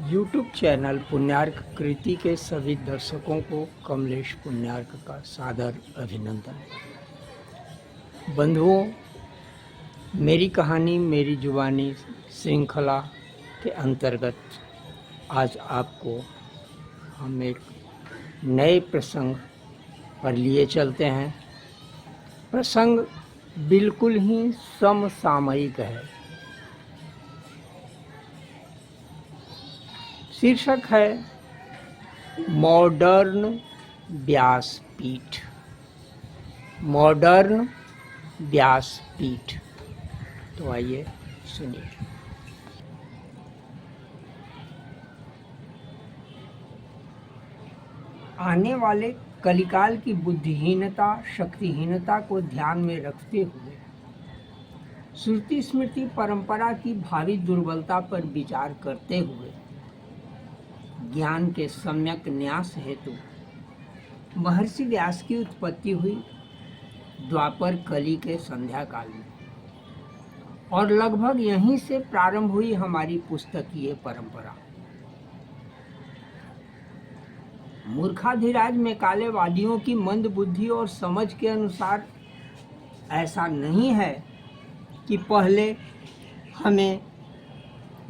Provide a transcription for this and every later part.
YouTube channel Punyark कृति के सभी दर्शकों को कमलेश पुण्यार्क का सादर अभिनंदन। बंधुओं, मेरी कहानी मेरी जुबानी श्रृंखला के अंतर्गत आज आपको हम एक नए प्रसंग पर लिए चलते हैं। प्रसंग बिल्कुल ही समसामयिक है। शीर्षक है मॉडर्न व्यासपीठ। मॉडर्न व्यासपीठ। तो आइए सुनिए। आने वाले कलिकाल की बुद्धिहीनता, शक्तिहीनता को ध्यान में रखते हुए श्रुति स्मृति परंपरा की भावी दुर्बलता पर विचार करते हुए ज्ञान के सम्यक न्यास हेतु महर्षि व्यास की उत्पत्ति हुई द्वापर कली के संध्या काल में, और लगभग यहीं से प्रारंभ हुई हमारी पुस्तकीय परंपरा। मूर्खाधिराज मैकालेवादियों की मंद बुद्धि और समझ के अनुसार ऐसा नहीं है कि पहले हमें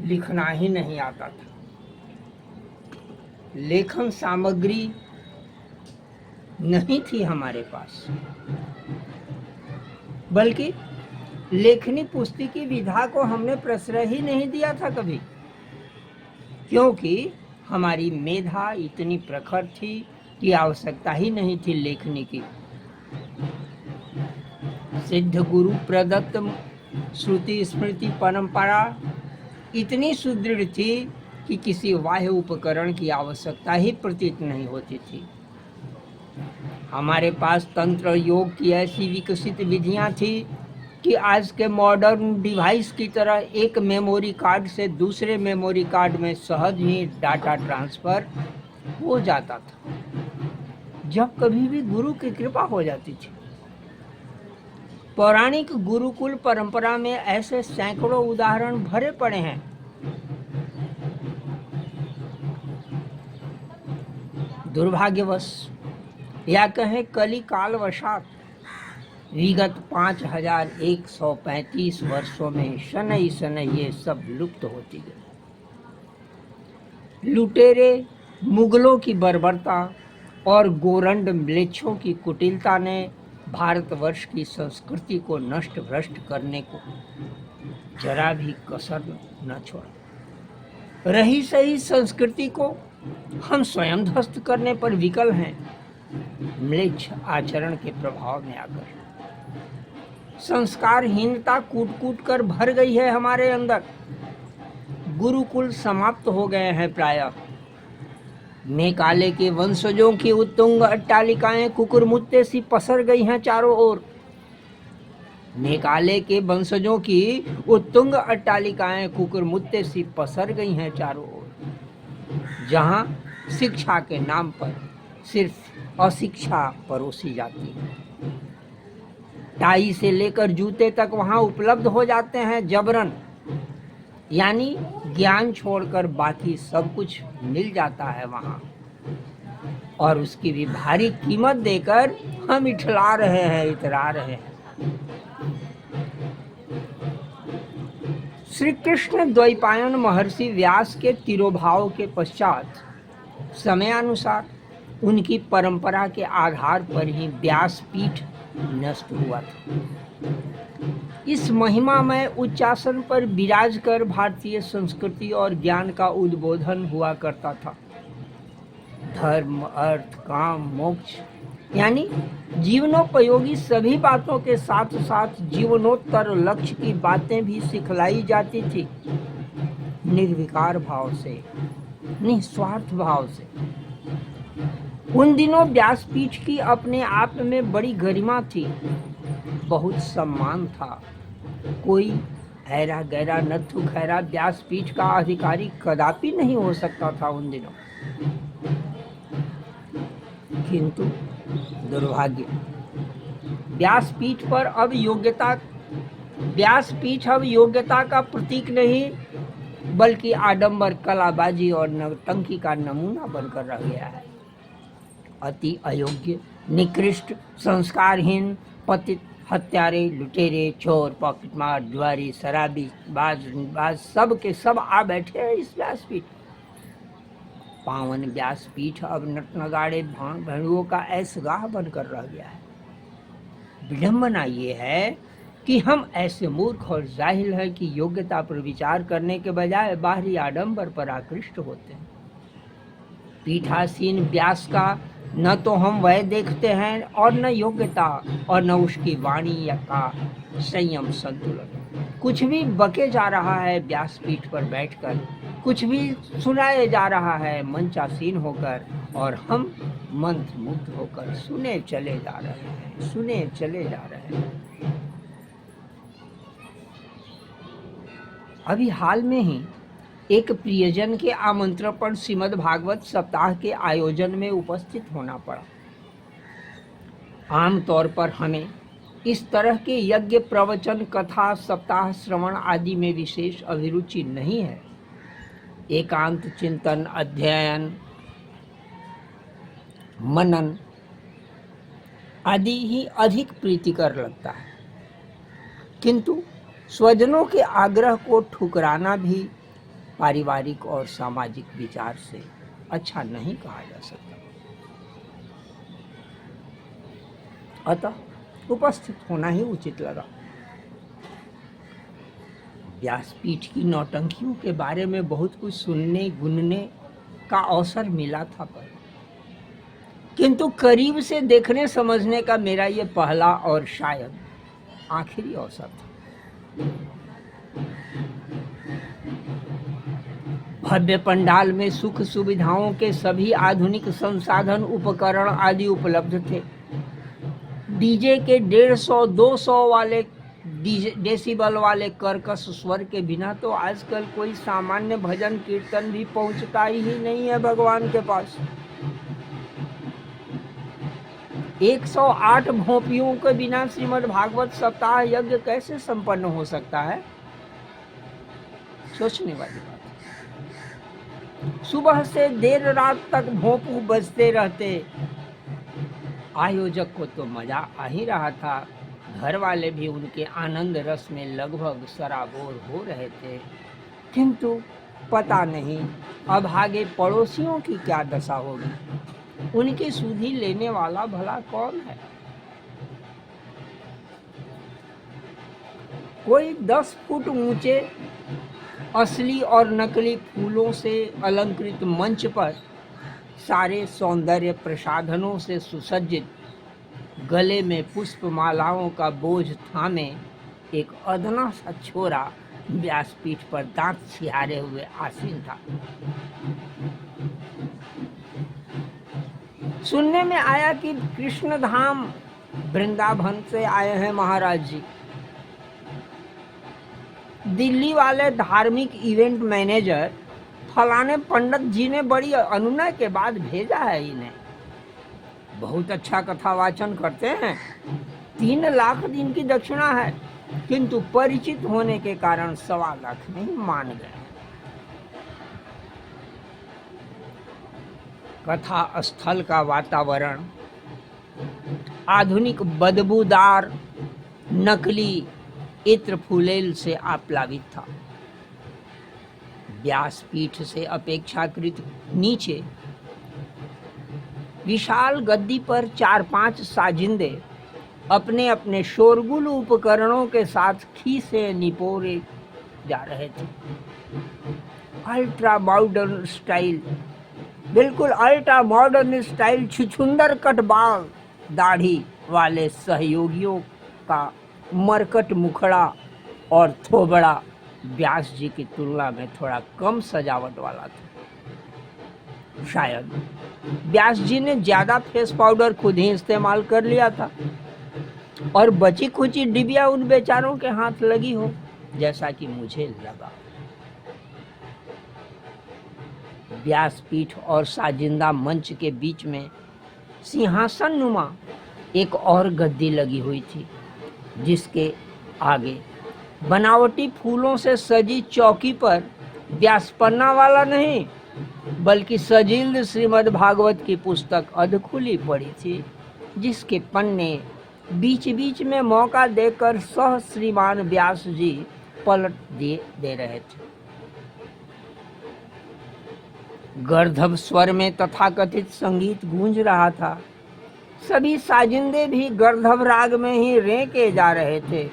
लिखना ही नहीं आता था। लेखन सामग्री नहीं थी हमारे पास, बल्कि लेखनी पुस्तकी विधा को हमने प्रश्रय ही नहीं दिया था कभी, क्योंकि हमारी मेधा इतनी प्रखर थी कि आवश्यकता ही नहीं थी लेखनी की। सिद्ध गुरु प्रदत्त श्रुति स्मृति परंपरा इतनी सुदृढ़ थी कि किसी बाह्य उपकरण की आवश्यकता ही प्रतीत नहीं होती थी। हमारे पास तंत्र योग की ऐसी विकसित विधियां थी कि आज के मॉडर्न डिवाइस की तरह एक मेमोरी कार्ड से दूसरे मेमोरी कार्ड में सहज ही डाटा ट्रांसफर हो जाता था, जब कभी भी गुरु की कृपा हो जाती थी। पौराणिक गुरुकुल परंपरा में ऐसे सैकड़ों उदाहरण भरे पड़े हैं। दुर्भाग्यवश या कहें कली कालवशात विगत 5135 वर्षों में शनई शनई ये सब लुप्त होती गई। लुटेरे मुगलों की बर्बरता और गोरंड म्लेच्छों की कुटिलता ने भारतवर्ष की संस्कृति को नष्ट भ्रष्ट करने को जरा भी कसर न छोड़ा। रही सही संस्कृति को हम स्वयं ध्वस्त करने पर विकल हैं, म्लेच्छ आचरण के प्रभाव में आकर। संस्कारहीनता कूट कूट कर भर गई है हमारे अंदर। गुरुकुल समाप्त हो गए हैं प्रायः। मैकाले के वंशजों की उत्तुंग अट्टालिकाएं कुकुरमुत्ते सी पसर गई हैं चारों ओर। मैकाले के वंशजों की उत्तुंग अट्टालिकाएं कुकुरमुत्ते सी पसर गई हैं चारों ओर, जहां शिक्षा के नाम पर सिर्फ अशिक्षा परोसी जाती है। टाई से लेकर जूते तक वहां उपलब्ध हो जाते हैं जबरन, यानी ज्ञान छोड़कर बाकी सब कुछ मिल जाता है वहां, और उसकी भी भारी कीमत देकर हम इठला रहे हैं, इतरा रहे हैं। श्री कृष्ण द्वैपायन महर्षि व्यास के तिरोभाव के पश्चात समयानुसार उनकी परंपरा के आधार पर ही व्यासपीठ नष्ट हुआ था। इस महिमामय उच्चासन पर विराज कर भारतीय संस्कृति और ज्ञान का उद्बोधन हुआ करता था। धर्म, अर्थ, काम, मोक्ष यानी जीवनोपयोगी सभी बातों के साथ साथ जीवनोत्तर लक्ष्य की बातें भी सिखलाई जाती थी, निर्विकार भाव से, निस्वार्थ भाव से। उन दिनों व्यासपीठ की अपने आप में बड़ी गरिमा थी, बहुत सम्मान था। कोई ऐरा गैरा नत्थु खैरा व्यासपीठ का अधिकारी कदापि नहीं हो सकता था उन दिनों। किंतु दुर्भाग्य, व्यासपीठ अब योग्यता का प्रतीक नहीं बल्कि आडंबर, कलाबाजी और नौटंकी का नमूना बनकर रह गया है। अति अयोग्य, निकृष्ट, संस्कारहीन, पतित, हत्यारे, लुटेरे, चोर, पॉकेटमार, जुआरी, शराबी, बाज सब के सब आ बैठे हैं इस व्यासपीठ। पावन व्यासपीठ अब नटनगाड़े भेड़ुओं का ऐसगाह बनकर रह गया है। विडंबना ये है कि हम ऐसे मूर्ख और जाहिल हैं कि योग्यता पर विचार करने के बजाय बाहरी आडंबर पर आकृष्ट होते हैं। पीठासीन व्यास का न तो हम वह देखते हैं और न योग्यता और न उसकी वाणी का संयम संतुलन। कुछ भी बके जा रहा है व्यासपीठ पर बैठकर, कुछ भी सुनाया जा रहा है मंचासीन होकर, और हम मंत्रमुग्ध होकर सुने चले जा रहे हैं। अभी हाल में ही एक प्रियजन के आमंत्रण पर श्रीमद् भागवत सप्ताह के आयोजन में उपस्थित होना पड़ा। आमतौर पर हमें इस तरह के यज्ञ, प्रवचन, कथा, सप्ताह श्रवण आदि में विशेष अभिरुचि नहीं है। एकांत चिंतन, अध्ययन, मनन आदि ही अधिक प्रीतिकर लगता है, किंतु स्वजनों के आग्रह को ठुकराना भी पारिवारिक और सामाजिक विचार से अच्छा नहीं कहा जा सकता। अतः उपस्थित होना ही उचित लगा। व्यासपीठ की नौटंकियों के बारे में बहुत कुछ सुनने गुनने का अवसर मिला था, पर किंतु करीब से देखने समझने का मेरा ये पहला और शायद आखिरी अवसर था। भव्य पंडाल में सुख सुविधाओं के सभी आधुनिक संसाधन, उपकरण आदि उपलब्ध थे। डीजे के 150-200 वाले डेसिबल वाले कर्कश स्वर के बिना तो आजकल कोई सामान्य भजन कीर्तन भी पहुंचता ही नहीं है भगवान के पास। 108 भोंपियों के बिना श्रीमद् भागवत सप्ताह यज्ञ कैसे संपन्न हो सकता है? सोचने वाली बात। सुबह से देर रात तक भोंपू बजते रहते। आयोजक को तो मजा आ ही रहा था, घर वाले भी उनके आनंद रस में लगभग सराबोर हो रहे थे, किंतु पता नहीं अभागे पड़ोसियों की क्या दशा होगी। उनकी सुधि लेने वाला भला कौन है? कोई 10 फुट ऊंचे असली और नकली फूलों से अलंकृत मंच पर सारे सौंदर्य प्रसाधनों से सुसज्जित, गले में पुष्पमालाओं का बोझ थामे एक अदना सा छोरा व्यासपीठ पर दांत छिहारे हुए आसीन था। सुनने में आया कि कृष्णधाम वृंदावन से आए हैं महाराज जी। दिल्ली वाले धार्मिक इवेंट मैनेजर फलाने पंडित जी ने बड़ी अनुनय के बाद भेजा है इन्हें। बहुत अच्छा कथावाचन करते हैं, 3 लाख दिन की दक्षिणा है, किंतु परिचित होने के कारण 1.25 लाख नहीं मान गए। कथा स्थल का वातावरण आधुनिक बदबूदार नकली इत्र फुलेल से आप्लावित था। व्यासपीठ से अपेक्षाकृत नीचे विशाल गद्दी पर 4-5 साजिंदे अपने अपने शोरगुल उपकरणों के साथ खीसे निपोरे जा रहे थे। अल्ट्रा मॉडर्न स्टाइल, बिल्कुल अल्ट्रा मॉडर्न स्टाइल छुछुंदर कट बाल दाढ़ी वाले सहयोगियों का मरकट मुखड़ा और थोबड़ा व्यास जी की तुलना में थोड़ा कम सजावट वाला था। शायद व्यास जी ने ज्यादा फेस पाउडर खुद ही इस्तेमाल कर लिया था और बची खुची डिबिया उन बेचारों के हाथ लगी हो, जैसा कि मुझे लगा। व्यासपीठ और साजिंदा मंच के बीच में सिंहासन नुमा एक और गद्दी लगी हुई थी, जिसके आगे बनावटी फूलों से सजी चौकी पर व्यास पन्ना वाला नहीं, बल्कि सजील श्रीमद् भागवत की पुस्तक अधखुली पड़ी थी, जिसके पन्ने बीच बीच में मौका देकर सह श्रीमान व्यास जी पलट दे रहे थे। गर्दभ स्वर में तथाकथित संगीत गूंज रहा था। सभी साजिंदे भी गर्दभ राग में ही रेंके जा रहे थे।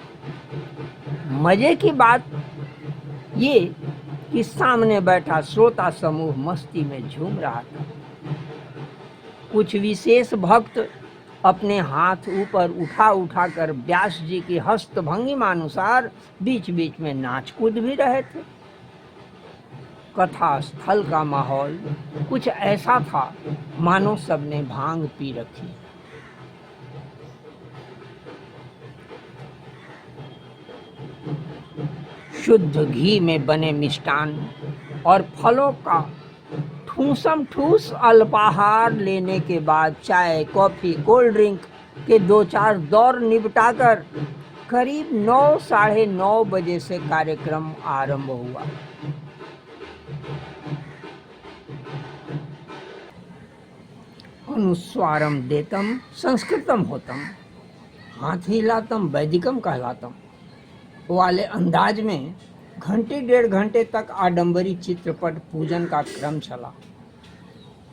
मजे की बात ये कि सामने बैठा श्रोता समूह मस्ती में झूम रहा था। कुछ विशेष भक्त अपने हाथ ऊपर उठा कर व्यास जी की हस्त भंगिमानुसार बीच बीच में नाच कूद भी रहे थे। कथा स्थल का माहौल कुछ ऐसा था मानो सबने भांग पी रखी। शुद्ध घी में बने मिष्टान और फलों का ठूसम ठूस अल्पाहार लेने के बाद चाय, कॉफी, कोल्ड ड्रिंक के 2-4 दौर निपटाकर करीब 9, साढ़े 9 बजे से कार्यक्रम आरंभ हुआ। अनुस्वारम देतम संस्कृतम होतम, हाथ हिलातम वैदिकम कहलातम वाले अंदाज में घंटे 1.5 घंटे तक आडंबरी चित्रपट पूजन का क्रम चला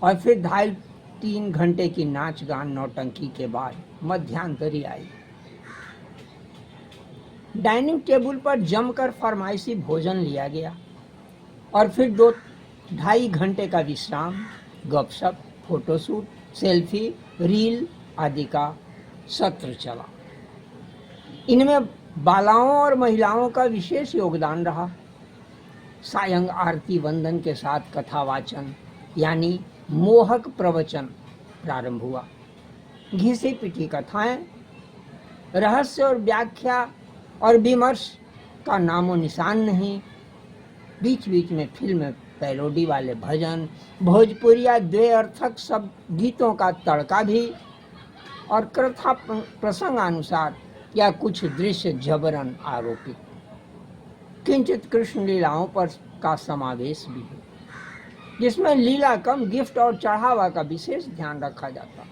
और फिर 2.5-3 घंटे की नाच गान नौटंकी के बाद मध्यांतरी आई। डाइनिंग टेबल पर जमकर फरमाइशी भोजन लिया गया और फिर 2-2.5 घंटे का विश्राम, गपशप, फोटोशूट, सेल्फी, रील आदि का सत्र चला। इनमें बालाओं और महिलाओं का विशेष योगदान रहा। सायं आरती वंदन के साथ कथावाचन यानी मोहक प्रवचन प्रारंभ हुआ। घिसी पिटी कथाएं, रहस्य और व्याख्या और विमर्श का नामो निशान नहीं। बीच बीच में फिल्म पैरोडी वाले भजन, भोजपुरिया द्व्यर्थक सब गीतों का तड़का भी और कथा प्रसंगानुसार या कुछ दृश्य जबरन आरोपित। किंचित कृष्ण लीलाओं पर का समावेश भी है, जिसमें लीला कम, गिफ्ट और चढ़ावा का विशेष ध्यान रखा जाता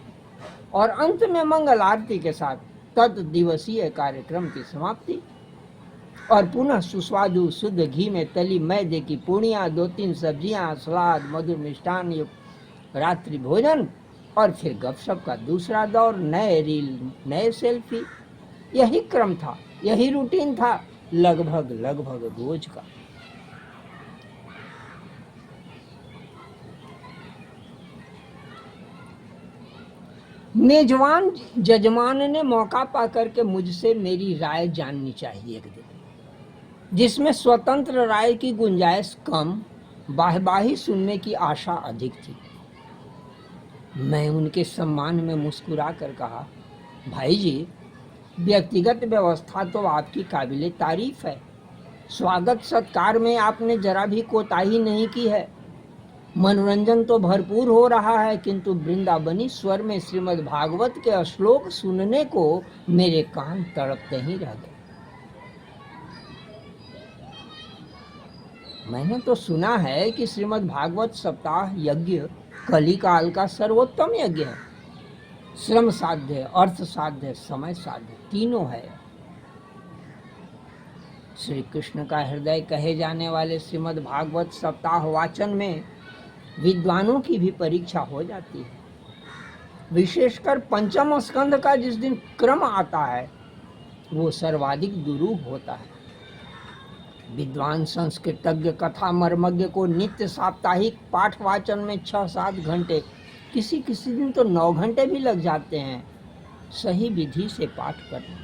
और अंत में मंगल आरती के साथ तत् दिवसीय कार्यक्रम की समाप्ति और पुनः सुस्वादु शुद्ध घी में तली मैदे की पूड़ियाँ, 2-3 सब्जियाँ, सलाद, मधुर मिष्टान युक्त रात्रि भोजन और फिर गपशप का दूसरा दौर, नए रील, नए सेल्फी। यही क्रम था, यही रूटीन था लगभग रोज का। मेजबान जजमान ने मौका पाकर के मुझसे मेरी राय जाननी चाहिए एक दिन, जिसमें स्वतंत्र राय की गुंजाइश कम, वाहवाही सुनने की आशा अधिक थी। मैं उनके सम्मान में मुस्कुरा कर कहा, भाई जी, व्यक्तिगत व्यवस्था तो आपकी काबिले तारीफ है। स्वागत सत्कार में आपने जरा भी कोताही नहीं की है। मनोरंजन तो भरपूर हो रहा है, किंतु वृंदावनी स्वर में श्रीमद् भागवत के श्लोक सुनने को मेरे कान तड़पते ही रह गए। मैंने तो सुना है कि श्रीमद् भागवत सप्ताह यज्ञ कलिकाल का सर्वोत्तम यज्ञ है। श्रम साध्य, अर्थ साध्य, समय साध्य तीनों है। श्री कृष्ण का हृदय कहे जाने वाले श्रीमद् भागवत सप्ताह वाचन में विद्वानों की भी परीक्षा हो जाती है। विशेषकर पंचम स्कंद का जिस दिन क्रम आता है वो सर्वाधिक दुरूह होता है। विद्वान संस्कृतज्ञ कथा मर्मज्ञ को नित्य साप्ताहिक पाठ वाचन में 6-7 घंटे, किसी किसी दिन तो 9 घंटे भी लग जाते हैं सही विधि से पाठ करने।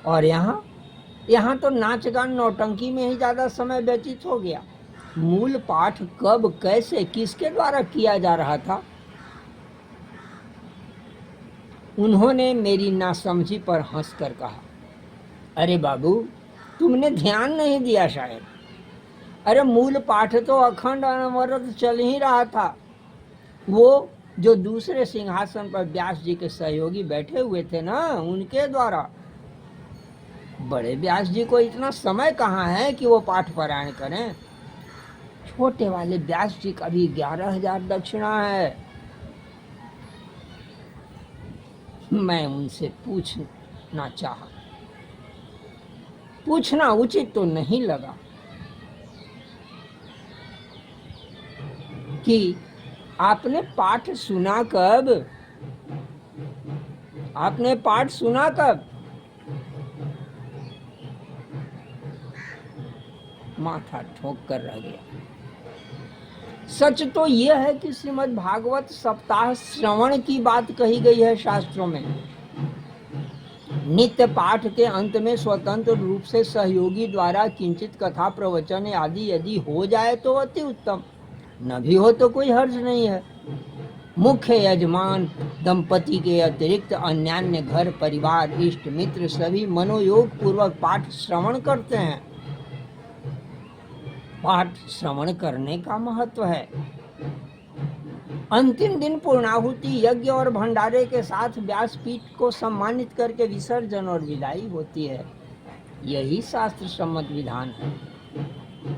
और यहाँ तो नाच गान नौटंकी में ही ज़्यादा समय व्यतीत हो गया। मूल पाठ कब, कैसे, किसके द्वारा किया जा रहा था? उन्होंने मेरी नासमझी पर हंसकर कहा, अरे बाबू, तुमने ध्यान नहीं दिया शायद। अरे मूल पाठ तो अखंड अनवरत चल ही रहा था। वो जो दूसरे सिंहासन पर व्यास जी के सहयोगी बैठे हुए थे ना, उनके द्वारा। बड़े व्यास जी को इतना समय कहाँ है कि वो पाठ पारायण करें। छोटे वाले व्यास जी का भी 11,000 दक्षिणा है। मैं उनसे पूछना चाहा, पूछना उचित तो नहीं लगा कि आपने पाठ सुना कब? आपने पाठ सुना कब? माथा ठोक कर रह गया। सच तो यह है कि श्रीमद् भागवत सप्ताह श्रवण की बात कही गई है शास्त्रों में। नित्य पाठ के अंत में स्वतंत्र रूप से सहयोगी द्वारा किंचित कथा प्रवचन आदि यदि हो जाए तो अति उत्तम, न भी हो तो कोई हर्ज नहीं है। मुख्य यजमान दंपति के अतिरिक्त अन्यान्य घर परिवार इष्ट मित्र सभी मनोयोग पूर्वक पाठ श्रवण करते हैं। पाठ श्रवण करने का महत्व है। अंतिम दिन पूर्णाहुति यज्ञ और भंडारे के साथ व्यासपीठ को सम्मानित करके विसर्जन और विदाई होती है। यही शास्त्र सम्मत विधान है।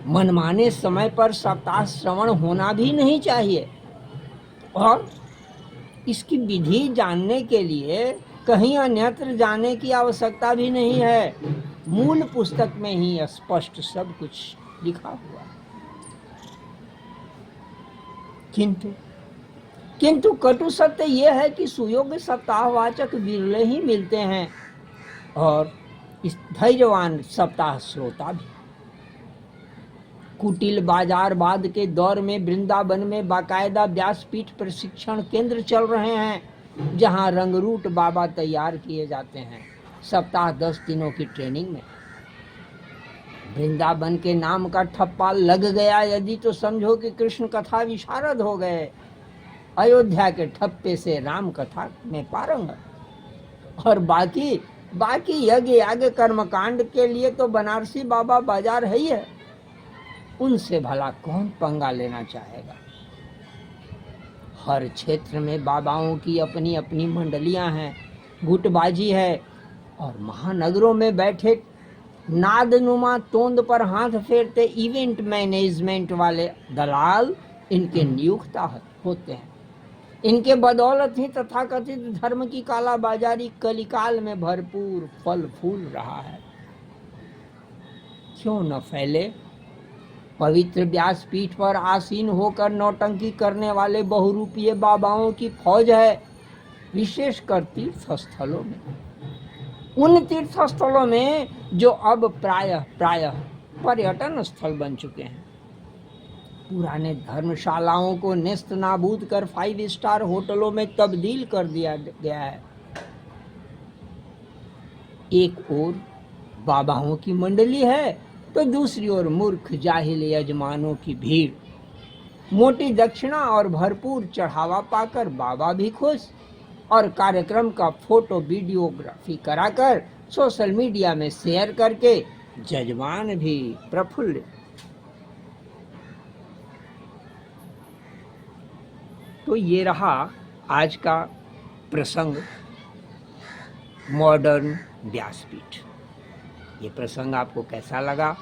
मनमाने समय पर सप्ताह श्रवण होना भी नहीं चाहिए और इसकी विधि जानने के लिए कहीं अन्यत्र जाने की आवश्यकता भी नहीं है। मूल पुस्तक में ही स्पष्ट सब कुछ लिखा हुआ। किंतु कटु सत्य यह है कि सुयोग्य सप्ताहवाचक विरले ही मिलते हैं और इस धैर्यवान सप्ताह श्रोता भी। कुटिल बाजारवाद के दौर में वृंदावन में बाकायदा व्यासपीठ प्रशिक्षण केंद्र चल रहे हैं, जहां रंगरूट बाबा तैयार किए जाते हैं। सप्ताह 10 दिनों की ट्रेनिंग में वृंदावन के नाम का ठप्पा लग गया यदि तो समझो कि कृष्ण कथा विशारद हो गए। अयोध्या के ठप्पे से राम कथा में पारंगत और बाकी यज्ञ याग कर्मकांड के लिए तो बनारसी बाबा बाजार है ही है। उनसे भला कौन पंगा लेना चाहेगा। हर क्षेत्र में बाबाओं की अपनी अपनी मंडलियां हैं, गुटबाजी है और महानगरों में बैठे नादनुमा तोंद पर हाथ फेरते इवेंट मैनेजमेंट वाले दलाल इनके नियुक्त होते हैं। इनके बदौलत ही तथाकथित धर्म की कालाबाजारी कलिकाल में भरपूर फल फूल रहा है। क्यों न फैले। पवित्र व्यासपीठ पर आसीन होकर नौटंकी करने वाले बहुरूपीय बाबाओं की फौज है, विशेषकर तीर्थस्थलों में। उन तीर्थस्थलों में जो अब प्रायः पर्यटन स्थल बन चुके हैं। पुराने धर्मशालाओं को नेस्त नाबूद कर 5 स्टार होटलों में तब्दील कर दिया गया है। एक ओर बाबाओं की मंडली है तो दूसरी ओर मूर्ख जाहिल यजमानों की भीड़। मोटी दक्षिणा और भरपूर चढ़ावा पाकर बाबा भी खुश और कार्यक्रम का फोटो वीडियोग्राफी कराकर सोशल मीडिया में शेयर करके जजमान भी प्रफुल्लित। तो ये रहा आज का प्रसंग, मॉडर्न व्यासपीठ। ये प्रसंग आपको कैसा लगा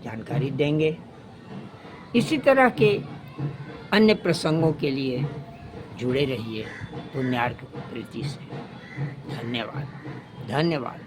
जानकारी देंगे। इसी तरह के अन्य प्रसंगों के लिए जुड़े रहिए पुण्यार्क प्रीति से। धन्यवाद।